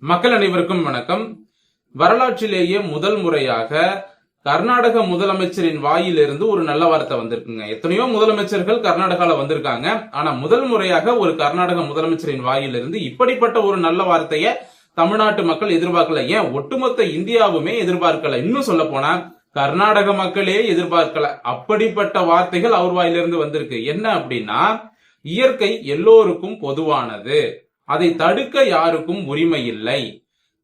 மக்கள் அனைவருக்கும் வணக்கம். வரலாற்றிலேயே முதல் முறையாக கர்நாடக முதலமைச்சரின் வாயிலிருந்து ஒரு நல்ல வார்த்தை வந்திருக்குங்க. எத்தனையோ முதலமைச்சர்கள் கர்நாடகால வந்திருக்காங்க. ஆனா முதல் முறையாக ஒரு கர்நாடக முதலமைச்சரின் வாயிலிருந்து இப்படிப்பட்ட ஒரு நல்ல வார்த்தையை தமிழ்நாட்டு மக்கள் எதிர்பார்க்கல. ஏன் ஒட்டுமொத்த இந்தியாவுமே எதிர்பார்க்கல. இன்னும் சொல்ல போனா கர்நாடக மக்களே எதிர்பார்க்கல. அப்படிப்பட்ட வார்த்தைகள் அவர் வாயிலிருந்து வந்திருக்கு. என்ன அப்படின்னா, இயற்கை எல்லோருக்கும் பொதுவானது, அதை தடுக்க யாருக்கும் உரிமை இல்லை.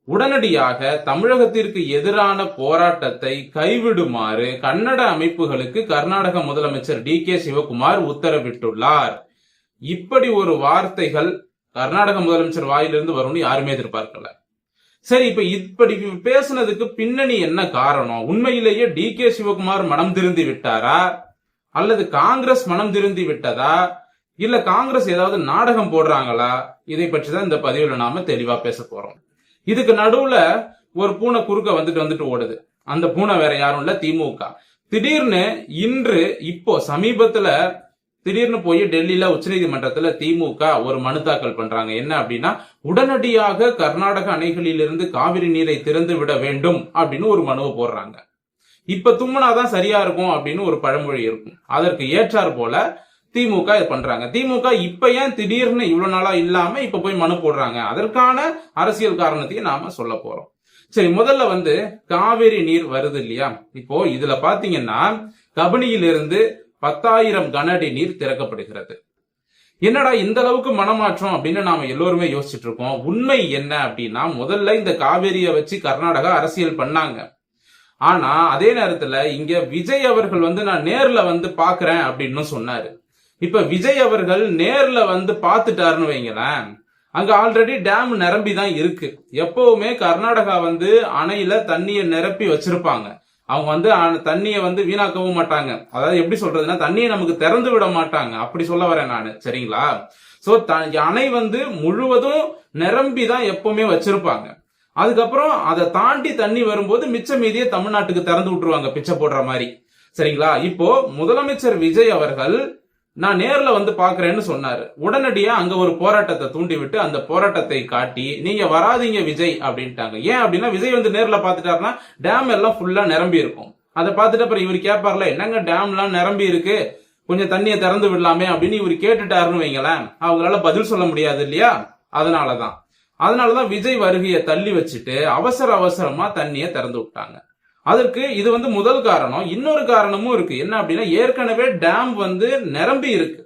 உடனடியாக தமிழகத்திற்கு எதிரான போராட்டத்தை கைவிடுமாறு கன்னட அமைப்புகளுக்கு கர்நாடக முதலமைச்சர் டி.கே. சிவகுமார் உத்தரவிட்டுள்ளார். இப்படி ஒரு வார்த்தைகள் கர்நாடக முதலமைச்சர் வாயிலிருந்து வரும்னு யாருமே எதிர்பார்க்கல. சரி, இப்படி பேசுனதுக்கு பின்னணி என்ன காரணம்? உண்மையிலேயே டி.கே. சிவகுமார் மனம் திருந்தி விட்டாரா, அல்லது காங்கிரஸ் மனம் திருந்தி விட்டதா, இல்ல காங்கிரஸ் ஏதாவது நாடகம் போடுறாங்களா? இதை பற்றி தான் இந்த பதிவுல நாம தெளிவா பேச போறோம். இதுக்கு நடுவுல ஒரு பூனை குறுக்க வந்துட்டு ஓடுது. அந்த பூனை வேற யாரும் இல்ல, திமுக. திடீர்னு இப்போ சமீபத்துல திடீர்னு போய் டெல்லியில உச்சநீதிமன்றத்துல திமுக ஒரு மனு தாக்கல் பண்றாங்க. என்ன அப்படின்னா, உடனடியாக கர்நாடக அணைகளிலிருந்து காவிரி நீரை திறந்து விட வேண்டும் அப்படின்னு ஒரு மனுவை போடுறாங்க. இப்ப தும்முனாதான் சரியா இருக்கும் அப்படின்னு ஒரு பழமொழி இருக்கும். அதற்கு ஏற்றார் போல திமுக பண்றாங்க. திமுக இப்ப ஏன் திடீர்னு இவ்வளவு நாளா இல்லாம இப்ப போய் மனு போடுறாங்க? அதற்கான அரசியல் காரணத்தையும் நாம சொல்ல போறோம். சரி, முதல்ல காவிரி நீர் வருது இல்லையா? இப்போ இதுல பாத்தீங்கன்னா கபினியிலிருந்து 10,000 கன அடி நீர் திறக்கப்படுகிறது. என்னடா இந்த அளவுக்கு மனமாற்றம் அப்படின்னு நாம எல்லோருமே யோசிச்சுட்டு இருக்கோம். உண்மை என்ன அப்படின்னா, முதல்ல இந்த காவிரியை வச்சு கர்நாடகா அரசியல் பண்ணாங்க. ஆனா அதே நேரத்துல இங்க விஜய் அவர்கள் நான் நேர்ல பாக்குறேன் அப்படின்னு சொன்னாரு. இப்ப விஜய் அவர்கள் நேர்ல பாத்துட்டாருன்னு வைங்களேன், அங்க ஆல்ரெடி டேம் நிரம்பி தான் இருக்கு. எப்பவுமே கர்நாடகா அணையில தண்ணியை நிரப்பி வச்சிருப்பாங்க. அவங்க தண்ணியை வீணாக்கவும் மாட்டாங்க. அதாவது எப்படி சொல்றதுன்னா, தண்ணியை நமக்கு திறந்து விட மாட்டாங்க. அப்படி சொல்ல வரேன் நானு, சரிங்களா? சோ அணை முழுவதும் நிரம்பி தான் எப்பவுமே வச்சிருப்பாங்க. அதுக்கப்புறம் அதை தாண்டி தண்ணி வரும்போது மிச்ச மீதியை தமிழ்நாட்டுக்கு திறந்து விட்டுருவாங்க, பிச்சை போடுற மாதிரி, சரிங்களா? இப்போ முதலமைச்சர் விஜய் அவர்கள் நான் நேர்ல பாக்குறேன்னு சொன்னாரு. உடனடியா அங்க ஒரு போராட்டத்தை தூண்டி விட்டு அந்த போராட்டத்தை காட்டி நீங்க வராதீங்க விஜய் அப்படின்ட்டாங்க. ஏன் அப்படின்னா, விஜய் நேர்ல பாத்துட்டாருன்னா டேம் எல்லாம் ஃபுல்லா நிரம்பி இருக்கும். அதை பார்த்துட்டு அப்புறம் இவர் கேட்பார்ல, என்னங்க டேம் எல்லாம் நிரம்பி இருக்கு, கொஞ்சம் தண்ணியை திறந்து விடலாமே அப்படின்னு இவர் கேட்டுட்டாருன்னு வைங்களேன், அவங்களால பதில் சொல்ல முடியாது இல்லையா? அதனாலதான் விஜய் வருகையை தள்ளி வச்சுட்டு அவசரமா தண்ணியை திறந்து விட்டாங்க. அதற்கு இது முதல் காரணம். இன்னொரு காரணமும் இருக்கு. என்ன அப்படின்னா, ஏற்கனவே டேம் நிரம்பி இருக்கு,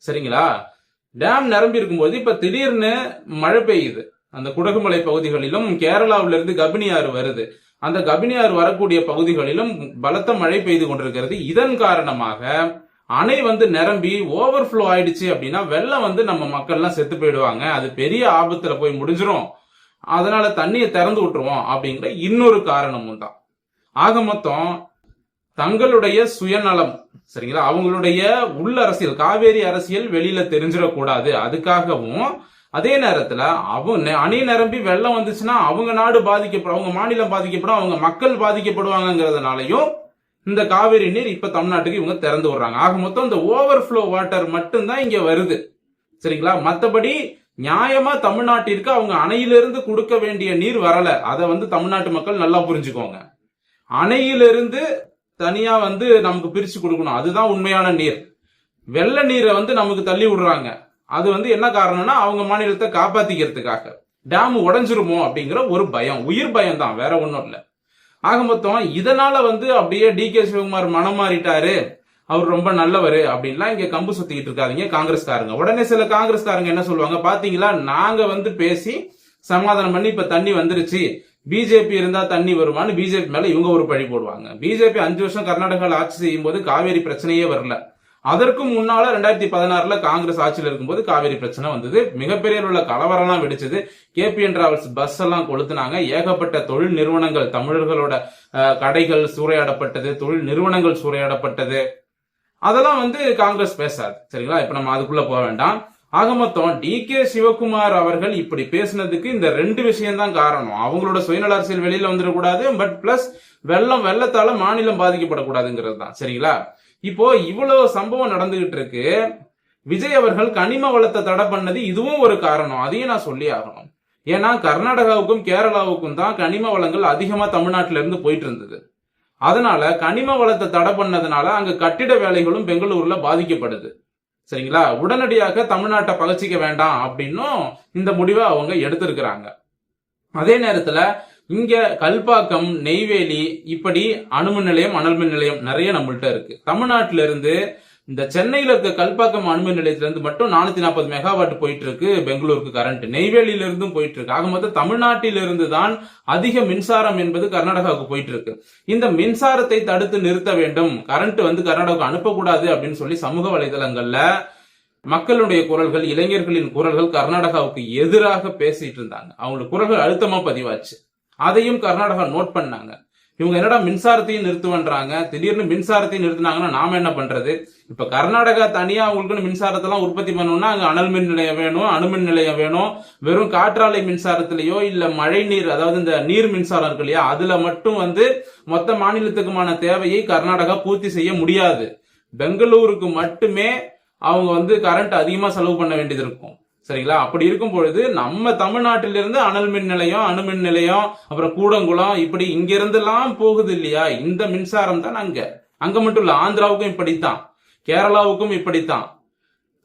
சரிங்களா? டேம் நிரம்பி இருக்கும்போது இப்ப திடீர்னு மழை பெய்யுது. அந்த குடகுமலை பகுதிகளிலும் கேரளாவிலிருந்து கபினி ஆறு வருது. அந்த கபினி ஆறு வரக்கூடிய பகுதிகளிலும் பலத்த மழை பெய்து கொண்டிருக்கிறது. இதன் காரணமாக அணை நிரம்பி ஓவர்ஃப்ளோ ஆயிடுச்சு அப்படின்னா வெள்ளம் நம்ம மக்கள் எல்லாம் செத்து போயிடுவாங்க. அது பெரிய ஆபத்துல போய் முடிஞ்சிரும். அதனால தண்ணியை திறந்து விட்டுருவோம் அப்படிங்கிற இன்னொரு காரணமும் தான். ஆக மொத்தம் தங்களுடைய சுயநலம், சரிங்களா, அவங்களுடைய உள்ள அரசியல், காவேரி அரசியல் வெளியில தெரிஞ்சிடக்கூடாது, அதுக்காகவும் அதே நேரத்துல அணை நிரம்பி வெள்ளம் வந்துச்சுன்னா அவங்க நாடு பாதிக்கப்படும், அவங்க மாநிலம் பாதிக்கப்படும், அவங்க மக்கள் பாதிக்கப்படுவாங்கிறதுனாலையும் இந்த காவிரி நீர் இப்ப தமிழ்நாட்டுக்கு இவங்க திறந்து விடுறாங்க. ஆக மொத்தம் இந்த ஓவர்ஃப்ளோ வாட்டர் மட்டும்தான் இங்க வருது, சரிங்களா? மத்தபடி நியாயமா தமிழ்நாட்டிற்கு அவங்க அணையிலிருந்து கொடுக்க வேண்டிய நீர் வரல. அதை தமிழ்நாட்டு மக்கள் நல்லா புரிஞ்சுக்கோங்க. அணையிலிருந்து தனியா நமக்கு பிரிச்சு கொடுக்கணும், அதுதான் உண்மையான நீர். வெள்ள நீரை நமக்கு தள்ளி விடுறாங்க. அது என்ன காரணம்னா, அவங்க மாநிலத்தை காப்பாத்திக்கிறதுக்காக. டேம் உடைஞ்சிருமோ அப்படிங்கிற ஒரு பயம், உயிர் பயம் தான், வேற ஒண்ணும் இல்ல. ஆக மொத்தம் இதனால அப்படியே டி.கே. சிவகுமார் மனம் மாறிட்டாரு, அவர் ரொம்ப நல்லவரு அப்படின்லாம் இங்க கம்பு சுத்திக்கிட்டு இருக்காதீங்க காங்கிரஸ்காரங்க. உடனே சில காங்கிரஸ்காரங்க என்ன சொல்லுவாங்க, பாத்தீங்களா, நாங்க பேசி சமாதானம் பண்ணி இப்ப தண்ணி வந்துருச்சு, பிஜேபி இருந்தா தண்ணி வருமானு பிஜேபி மேல இவங்க ஒரு பழி போடுவாங்க. பிஜேபி 5 வருஷம் கர்நாடகாவில் ஆட்சி செய்யும் போது காவேரி பிரச்சனையே வரல. அதற்கும் முன்னால 2016 காங்கிரஸ் ஆட்சியில் இருக்கும்போது காவேரி பிரச்சனை வந்தது. மிகப்பெரிய உள்ள கலவரம்லாம் வெடிச்சது. கேபிஎன் டிராவல்ஸ் பஸ் எல்லாம் கொளுத்துனாங்க. ஏகப்பட்ட தொழில் நிறுவனங்கள், தமிழர்களோட கடைகள் சூறையாடப்பட்டது, தொழில் நிறுவனங்கள் சூறையாடப்பட்டது. அதெல்லாம் காங்கிரஸ் பேசாது, சரிங்களா? இப்ப நம்ம அதுக்குள்ள போக வேண்டாம். ஆக மொத்தம் டி.கே. சிவகுமார் அவர்கள் இப்படி பேசினதுக்கு இந்த 2 விஷயம் தான் காரணம். அவங்களோட சுயநல அரசியல் வெளியில வந்துடக்கூடாது, பட் பிளஸ் வெள்ளத்தால மாநிலம் பாதிக்கப்படக்கூடாதுங்கிறது தான், சரிங்களா? இப்போ இவ்வளவு சம்பவம் நடந்துகிட்டு இருக்கு. விஜய் அவர்கள் கனிம வளத்தை தடை பண்ணது இதுவும் ஒரு காரணம், அதையும் நான் சொல்லி ஆகணும். ஏன்னா கர்நாடகாவுக்கும் கேரளாவுக்கும் தான் கனிம வளங்கள் அதிகமா தமிழ்நாட்டில இருந்து போயிட்டு இருந்தது. அதனால கனிம வளத்தை தடை பண்ணதுனால அங்க கட்டிட வேலைகளும் பெங்களூர்ல பாதிக்கப்படுது. சரிங்களா? உடனடியாக தமிழ்நாட்டை பகச்சிக்க வேண்டாம் அப்படின்னும் இந்த முடிவை அவங்க எடுத்திருக்கிறாங்க. அதே நேரத்துல இங்க கல்பாக்கம், நெய்வேலி இப்படி அணுமின் நிலையம், அனல்மின் நிலையம் நிறைய நம்மள்ட்ட இருக்கு. தமிழ்நாட்டில இருந்து இந்த சென்னையில இருக்க கல்பாக்கம் அணுமின் நிலையத்துல இருந்து மட்டும் 440 மெகாவாட் போயிட்டு இருக்கு பெங்களூருக்கு கரண்ட். நெய்வேலியில இருந்தும் போயிட்டு இருக்கு. ஆக மொத்தம் தமிழ்நாட்டிலிருந்து தான் அதிக மின்சாரம் என்பது கர்நாடகாவுக்கு போயிட்டு இருக்கு. இந்த மின்சாரத்தை தடுத்து நிறுத்த வேண்டும், கரண்ட் கர்நாடகாவுக்கு அனுப்பக்கூடாது அப்படின்னு சொல்லி சமூக வலைதளங்கள்ல மக்களுடைய குரல்கள், இளைஞர்களின் குரல்கள் கர்நாடகாவுக்கு எதிராக பேசிட்டு இருந்தாங்க. அவங்களோட குரல்கள் அழுத்தமா பதிவாச்சு. அதையும் கர்நாடகா நோட் பண்ணாங்க. இவங்க என்னடா மின்சாரத்தையும் நிறுத்துவன்றாங்க, திடீர்னு மின்சாரத்தையும் நிறுத்தினாங்கன்னா நாம என்ன பண்றது? இப்ப கர்நாடகா தனியா அவங்களுக்கு மின்சாரத்தெல்லாம் உற்பத்தி பண்ணணும்னா அங்க அனல் மின் நிலையம் வேணும், அணுமின் நிலையம் வேணும். வெறும் காற்றாலை மின்சாரத்திலேயோ இல்ல மழை நீர், அதாவது இந்த நீர் மின்சாரம் இருக்கு இல்லையா, அதுல மட்டும் மொத்த மாநிலத்துக்குமான தேவையை கர்நாடகா பூர்த்தி செய்ய முடியாது. பெங்களூருக்கு மட்டுமே அவங்க கரண்ட் அதிகமா செலவு பண்ண வேண்டியது இருக்கும். சரிங்களா? அப்படி இருக்கும் பொழுது நம்ம தமிழ்நாட்டிலிருந்து அனல் மின் நிலையம், அணுமின் நிலையம், அப்புறம் கூடங்குளம் இப்படி இங்க இருந்து எல்லாம் போகுது இல்லையா, இந்த மின்சாரம் தான் அங்க மட்டும் இல்ல, ஆந்திராவுக்கும் இப்படித்தான், கேரளாவுக்கும் இப்படித்தான்.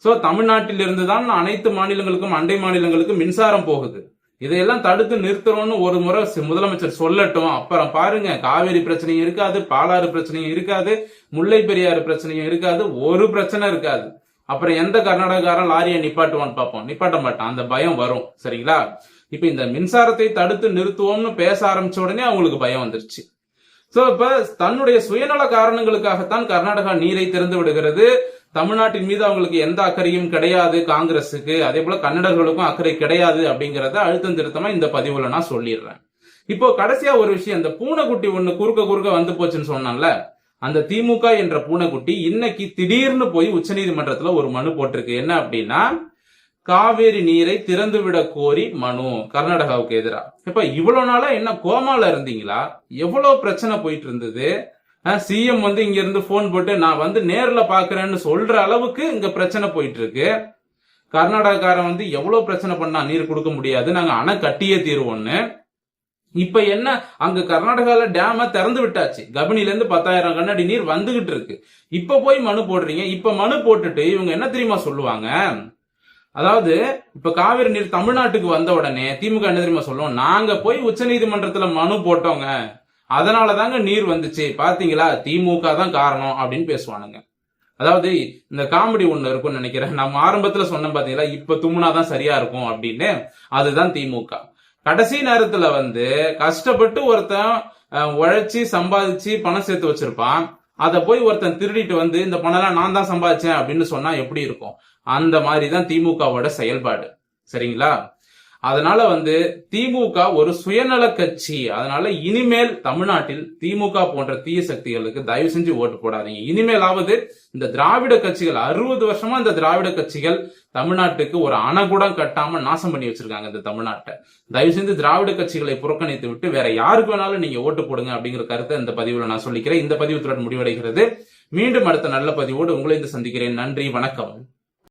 சோ தமிழ்நாட்டிலிருந்து தான் அனைத்து மாநிலங்களுக்கும், அண்டை மாநிலங்களுக்கும் மின்சாரம் போகுது. இதையெல்லாம் தடுத்து நிறுத்தணும்னு ஒரு முறை முதலமைச்சர் சொல்லட்டும். அப்புறம் பாருங்க, காவேரி பிரச்சனையும் இருக்காது, பாலாறு பிரச்சனையும் இருக்காது, முல்லை பெரியாறு பிரச்சனையும் இருக்காது, ஒரு பிரச்சனை இருக்காது. அப்புறம் எந்த கர்நாடகாரன் லாரியை நிப்பாட்டுவான்னு பார்ப்போம்? நிப்பாட்ட மாட்டான். அந்த பயம் வரும். சரிங்களா? இப்ப இந்த மின்சாரத்தை தடுத்து நிறுத்துவோம்னு பேச ஆரம்பிச்ச உடனே அவங்களுக்கு பயம் வந்துருச்சு. சோ இப்ப தன்னுடைய சுயநல காரணங்களுக்காகத்தான் கர்நாடகா நீரை திறந்து விடுகிறது. தமிழ்நாட்டின் மீது அவங்களுக்கு எந்த அக்கறையும் கிடையாது காங்கிரஸுக்கு, அதே போல கன்னடர்களுக்கும் அக்கறை கிடையாது அப்படிங்கறத அழுத்தம் திருத்தமா இந்த பதிவுல நான் சொல்லிடுறேன். இப்போ கடைசியா ஒரு விஷயம், இந்த பூனைக்குட்டி ஒண்ணு குறுக்க வந்து போச்சுன்னு சொன்னான்ல, அந்த திமுக என்ற பூனைக்குட்டி இன்னைக்கு திடீர்னு போய் உச்சநீதிமன்றத்துல ஒரு மனு போட்டிருக்கு. என்ன அப்படின்னா, காவேரி நீரை திறந்து விட கோரி மனு கர்நாடகாவுக்கு எதிராக. இப்ப இவ்வளவு நாளா என்ன கோமால இருந்தீங்களா? எவ்வளவு பிரச்சனை போயிட்டு இருந்தது. சிஎம் இங்க இருந்து போன் போட்டு நான் நேர்ல பாக்குறேன்னு சொல்ற அளவுக்கு இங்க பிரச்சனை போயிட்டு இருக்கு. கர்நாடகாரன் எவ்வளவு பிரச்சனை பண்ணா நீர் கொடுக்க முடியாது, நாங்க அணை கட்டியே தீர்வோம்னு. இப்ப என்ன, அங்க கர்நாடகால டேம திறந்து விட்டாச்சு, கபினில இருந்து 10,000 கண்ணாடி நீர் வந்துகிட்டு இருக்கு. இப்ப போய் மனு போடுறீங்க. இப்ப மனு போட்டுட்டு இவங்க என்ன தெரியுமா சொல்லுவாங்க? அதாவது இப்ப காவிரி நீர் தமிழ்நாட்டுக்கு வந்த உடனே திமுக என்ன தெரியுமா சொல்லுவோம்? நாங்க போய் உச்சநீதிமன்றத்துல மனு போட்டோங்க, அதனாலதாங்க நீர் வந்துச்சு, பாத்தீங்களா, திமுக தான் காரணம் அப்படின்னு பேசுவானுங்க. அதாவது இந்த காமெடி ஒண்ணு இருக்கும்னு நினைக்கிறேன். நம்ம ஆரம்பத்துல சொன்ன பாத்தீங்களா, இப்ப தும்முனாதான் சரியா இருக்கும் அப்படின்னு, அதுதான் திமுக. கடைசி நேரத்துல கஷ்டப்பட்டு ஒருத்தன் உழைச்சி சம்பாதிச்சு பணம் சேர்த்து வச்சிருப்பான், அத போய் ஒருத்தன் திருடிட்டு இந்த பணம் நான் தான் சம்பாதிச்சேன் அப்படின்னு சொன்னா எப்படி இருக்கும்? அந்த மாதிரிதான் திமுகவோட செயல்பாடு. சரிங்களா? அதனால திமுக ஒரு சுயநல கட்சி. அதனால இனிமேல் தமிழ்நாட்டில் திமுக போன்ற தீய சக்திகளுக்கு தயவு செஞ்சு ஓட்டு போடாதீங்க. இனிமேலாவது இந்த திராவிட கட்சிகள், 60 வருஷமா இந்த திராவிட கட்சிகள் தமிழ்நாட்டுக்கு ஒரு அணகுடம் கட்டாம நாசம் பண்ணி வச்சிருக்காங்க இந்த தமிழ்நாட்டை. தயவு செஞ்சு திராவிட கட்சிகளை புறக்கணித்து விட்டு வேற யாருக்கு வேணாலும் நீங்க ஓட்டு போடுங்க அப்படிங்கிற கருத்தை இந்த பதிவுல நான் சொல்லிக்கிறேன். இந்த பதிவு தொடர் முடிவடைகிறது. மீண்டும் அடுத்த நல்ல பதிவோடு உங்களை சந்திக்கிறேன். நன்றி, வணக்கம்.